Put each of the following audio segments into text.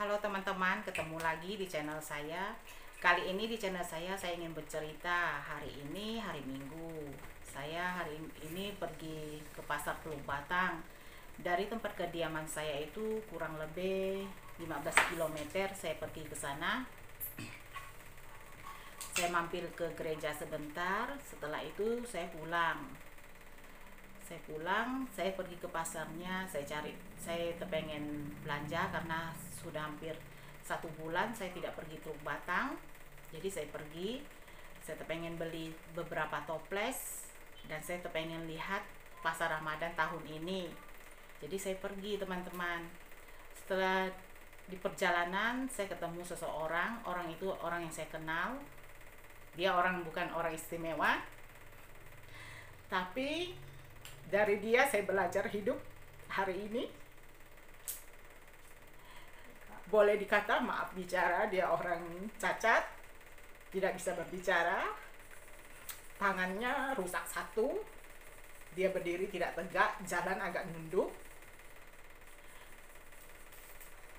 Halo teman-teman, ketemu lagi di channel saya. Kali ini di channel saya ingin bercerita. Hari ini hari Minggu. Saya hari ini pergi ke pasar Teluk Batang. Dari tempat kediaman saya itu kurang lebih 15 km. Saya pergi ke sana. Saya mampir ke gereja sebentar. Setelah itu saya pulang. Saya pergi ke pasarnya, saya pengen belanja karena sudah hampir 1 bulan saya tidak pergi Teluk Batang. Jadi saya pengen beli beberapa toples dan saya pengen lihat pasar Ramadan tahun ini. Jadi saya pergi, teman-teman. Setelah di perjalanan saya ketemu seseorang, orang itu orang yang saya kenal. Dia bukan orang istimewa, tapi dari dia saya belajar hidup hari ini. Boleh dikata, maaf bicara, dia orang cacat, tidak bisa berbicara, tangannya rusak satu, dia berdiri tidak tegak, jalan agak nunduk.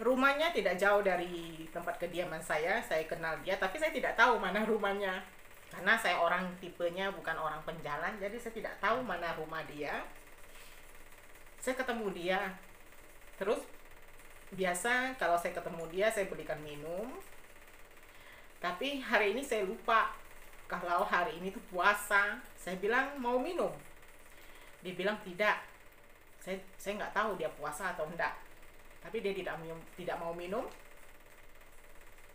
Rumahnya tidak jauh dari tempat kediaman saya kenal dia, tapi saya tidak tahu mana rumahnya. Karena saya orang tipenya bukan orang penjalan, jadi saya tidak tahu mana rumah dia. Saya ketemu dia, terus biasa kalau saya ketemu dia saya belikan minum. Tapi hari ini saya lupa kalau hari ini tuh puasa. Saya bilang mau minum, dia bilang tidak. Saya nggak tahu dia puasa atau enggak, tapi dia tidak mau minum.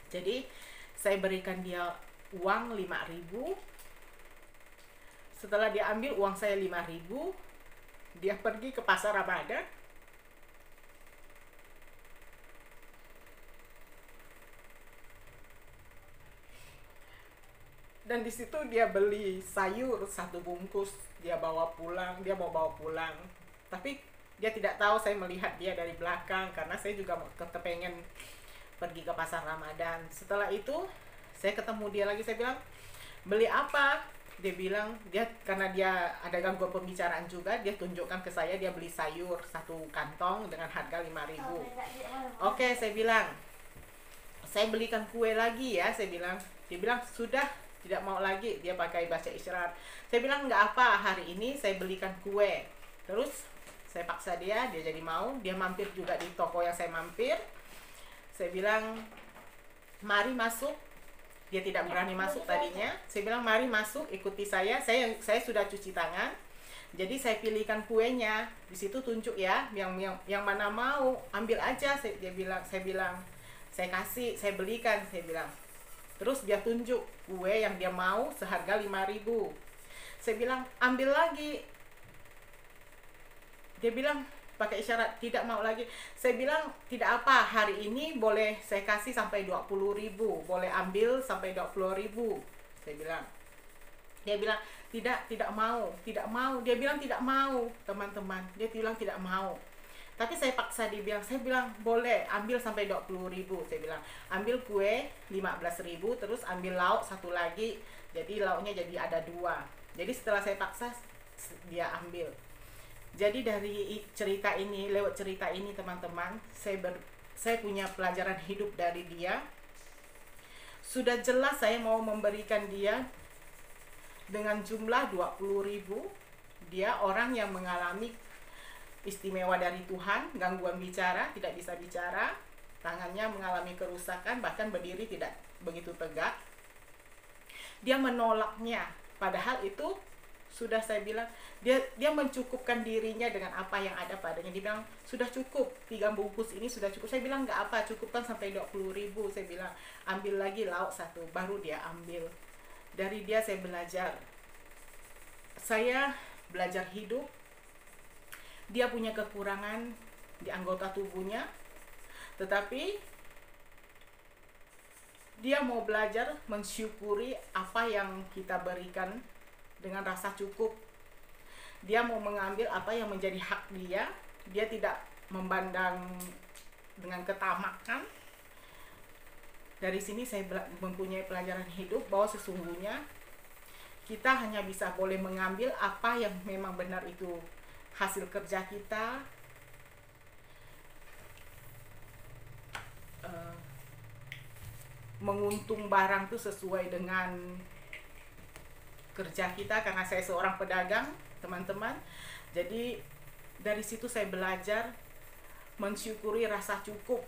Jadi saya berikan dia uang 5.000. Setelah dia ambil uang saya 5.000, dia pergi ke pasar Ramadan. Dan di situ dia beli sayur 1 bungkus, dia mau bawa pulang. Tapi dia tidak tahu saya melihat dia dari belakang karena saya juga kepengen pergi ke pasar Ramadan. Setelah itu saya ketemu dia lagi, saya bilang, "Beli apa?" Dia bilang, karena dia ada gangguan pembicaraan juga, dia tunjukkan ke saya dia beli sayur 1 kantong dengan harga 5.000. Oke, saya bilang, "Saya belikan kue lagi ya," saya bilang. Dia bilang, "Sudah, tidak mau lagi." Dia pakai bahasa isyarat. Saya bilang, "Nggak apa, hari ini saya belikan kue." Terus saya paksa dia jadi mau. Dia mampir juga di toko yang saya mampir. Saya bilang, "Mari masuk." Dia tidak berani masuk tadinya. Saya bilang, "Mari masuk, ikuti saya." Saya sudah cuci tangan. Jadi saya pilihkan kuenya. Di situ tunjuk ya, yang mana mau, ambil aja. Saya bilang, "Saya kasih, saya belikan," saya bilang. Terus dia tunjuk kue yang dia mau seharga 5.000. Saya bilang, "Ambil lagi." Dia bilang pakai isyarat tidak mau lagi. Saya bilang, "Tidak apa, hari ini boleh saya kasih sampai 20.000, boleh ambil sampai 20.000." Saya bilang. Dia bilang, tidak mau." Dia bilang tidak mau, teman-teman. Dia bilang tidak mau. Tapi saya paksa saya bilang, "Boleh, ambil sampai 20.000." Saya bilang, "Ambil kue 15.000, terus ambil lauk 1 lagi." Jadi lauknya jadi ada 2. Jadi setelah saya paksa, dia ambil. Jadi lewat cerita ini teman-teman, saya punya pelajaran hidup dari dia. Sudah jelas saya mau memberikan dia dengan jumlah 20.000. Dia orang yang mengalami istimewa dari Tuhan, gangguan bicara, tidak bisa bicara, tangannya mengalami kerusakan, bahkan berdiri tidak begitu tegak. Dia menolaknya, padahal itu sudah saya bilang, dia mencukupkan dirinya dengan apa yang ada padanya. Dia bilang, "Sudah cukup, 3 bungkus ini sudah cukup." Saya bilang, "Nggak apa, cukupkan sampai 20.000." Saya bilang, "Ambil lagi lauk 1." Baru dia ambil. Dari dia saya belajar hidup. Dia punya kekurangan di anggota tubuhnya, tetapi dia mau belajar mensyukuri apa yang kita berikan dengan rasa cukup. Dia mau mengambil apa yang menjadi hak dia. Dia tidak memandang dengan ketamakan. Dari sini saya mempunyai pelajaran hidup bahwa sesungguhnya kita hanya boleh mengambil apa yang memang benar itu hasil kerja kita, menguntung barang tuh sesuai dengan kerja kita, karena saya seorang pedagang, teman-teman. Jadi dari situ saya belajar mensyukuri rasa cukup.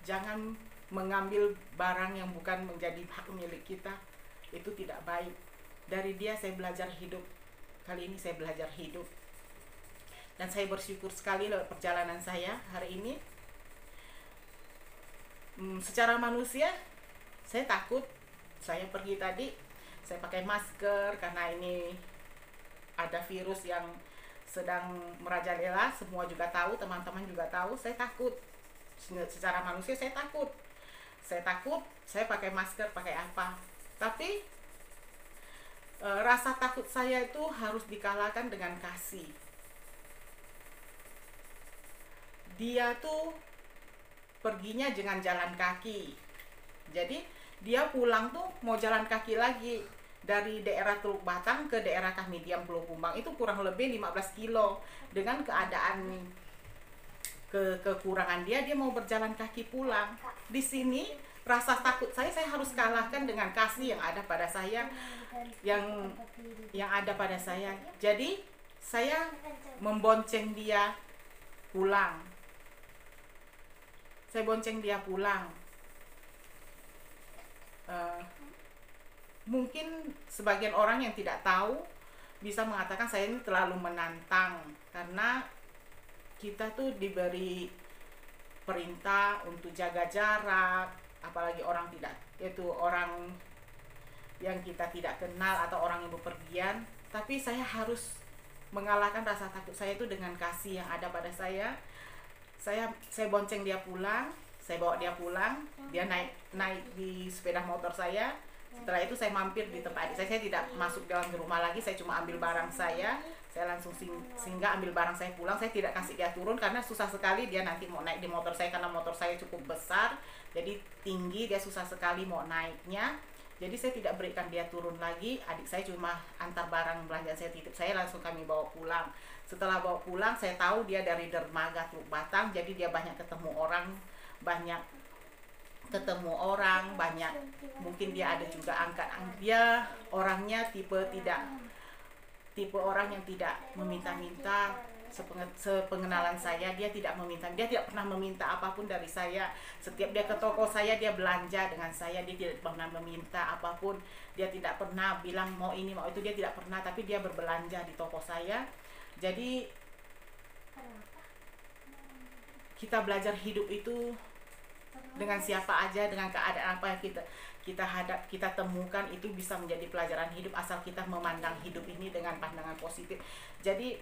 Jangan mengambil barang yang bukan menjadi hak milik kita, itu tidak baik. Dari dia saya belajar hidup. Kali ini saya belajar hidup, dan saya bersyukur sekali lewat perjalanan saya hari ini. Secara manusia saya takut. Saya pergi tadi, saya pakai masker karena ini ada virus yang sedang merajalela. Semua juga tahu, teman-teman juga tahu, saya takut. Secara manusia saya takut. Saya pakai masker, pakai apa. Tapi rasa takut saya itu harus dikalahkan dengan kasih. Dia tuh perginya dengan jalan kaki. Jadi dia pulang tuh mau jalan kaki lagi. Dari daerah Teluk Batang ke daerah Kahmidiam Pulau Kumbang itu kurang lebih 15 kilo. Dengan keadaan kekurangan dia mau berjalan kaki pulang. Di sini rasa takut saya harus kalahkan dengan kasih yang ada pada saya, yang ada pada saya. Jadi saya membonceng dia pulang. Saya bonceng dia pulang. Mungkin sebagian orang yang tidak tahu bisa mengatakan saya ini terlalu menantang, karena kita tuh diberi perintah untuk jaga jarak, apalagi orang tidak, yaitu orang yang kita tidak kenal atau orang yang bepergian. Tapi saya harus mengalahkan rasa takut saya itu dengan kasih yang ada pada saya. Saya bonceng dia pulang, saya bawa dia pulang, dia naik di sepeda motor saya. Setelah itu saya mampir di tempat adik saya tidak masuk dalam rumah lagi, saya cuma ambil barang saya langsung singgah ambil barang saya pulang. Saya tidak kasih dia turun karena susah sekali dia nanti mau naik di motor saya, karena motor saya cukup besar, jadi tinggi, dia susah sekali mau naiknya. Jadi saya tidak berikan dia turun lagi. Adik saya cuma antar barang belanjaan saya titip, saya langsung kami bawa pulang. Setelah bawa pulang, saya tahu dia dari dermaga Teluk Batang, jadi dia banyak ketemu orang, banyak mungkin dia ada juga angkat. Dia orangnya tipe orang yang tidak meminta-minta. Sepengenalan saya, dia tidak pernah meminta apapun dari saya. Setiap dia ke toko saya, dia belanja dengan saya, dia tidak pernah meminta apapun. Dia tidak pernah bilang mau ini mau itu, dia tidak pernah, tapi dia berbelanja di toko saya. Jadi kita belajar hidup itu dengan siapa aja, dengan keadaan apa yang kita temukan, itu bisa menjadi pelajaran hidup asal kita memandang hidup ini dengan pandangan positif. Jadi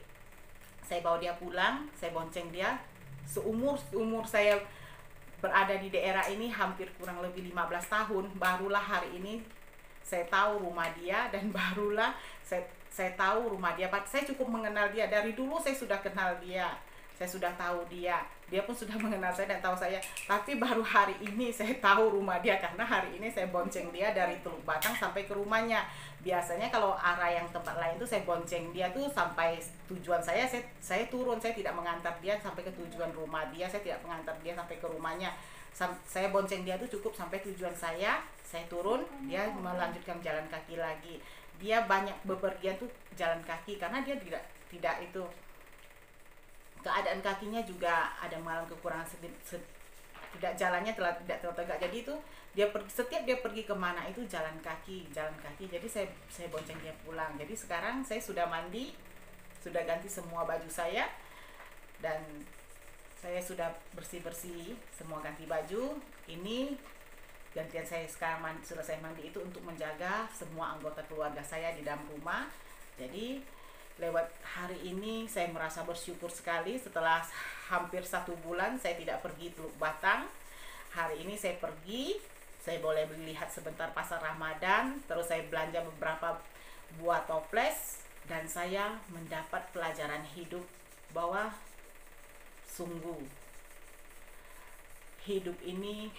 saya bawa dia pulang, saya bonceng dia. Seumur saya berada di daerah ini hampir kurang lebih 15 tahun, barulah hari ini saya tahu rumah dia, dan barulah saya tahu rumah dia. Saya cukup mengenal dia, dari dulu saya sudah kenal dia, saya sudah tahu dia pun sudah mengenal saya dan tahu saya. Tapi baru hari ini saya tahu rumah dia, karena hari ini saya bonceng dia dari Teluk Batang sampai ke rumahnya. Biasanya kalau arah yang tempat lain tuh saya bonceng dia tuh sampai tujuan saya turun. Saya tidak mengantar dia sampai ke tujuan rumah dia, saya tidak mengantar dia sampai ke rumahnya. Saya bonceng dia tuh cukup sampai tujuan saya turun, dia melanjutkan jalan kaki lagi. Dia banyak bepergian tuh jalan kaki, karena dia tidak itu, keadaan kakinya juga ada mengalami kekurangan tidak jalannya tidak tegak. Jadi itu setiap dia pergi kemana itu jalan kaki. Jadi saya bonceng dia pulang. Jadi sekarang saya sudah mandi, sudah ganti semua baju saya, dan saya sudah bersih semua, ganti baju. Ini gantian saya sekarang selesai mandi itu untuk menjaga semua anggota keluarga saya di dalam rumah. Jadi lewat hari ini saya merasa bersyukur sekali. Setelah hampir 1 bulan saya tidak pergi Teluk Batang, hari ini saya pergi. Saya boleh melihat sebentar pasar Ramadan, terus saya belanja beberapa buah toples, dan saya mendapat pelajaran hidup bahwa sungguh hidup ini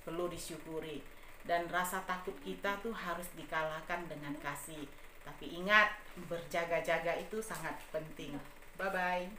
perlu disyukuri, dan rasa takut kita tuh harus dikalahkan dengan kasih. Tapi ingat, berjaga-jaga itu sangat penting. Bye-bye.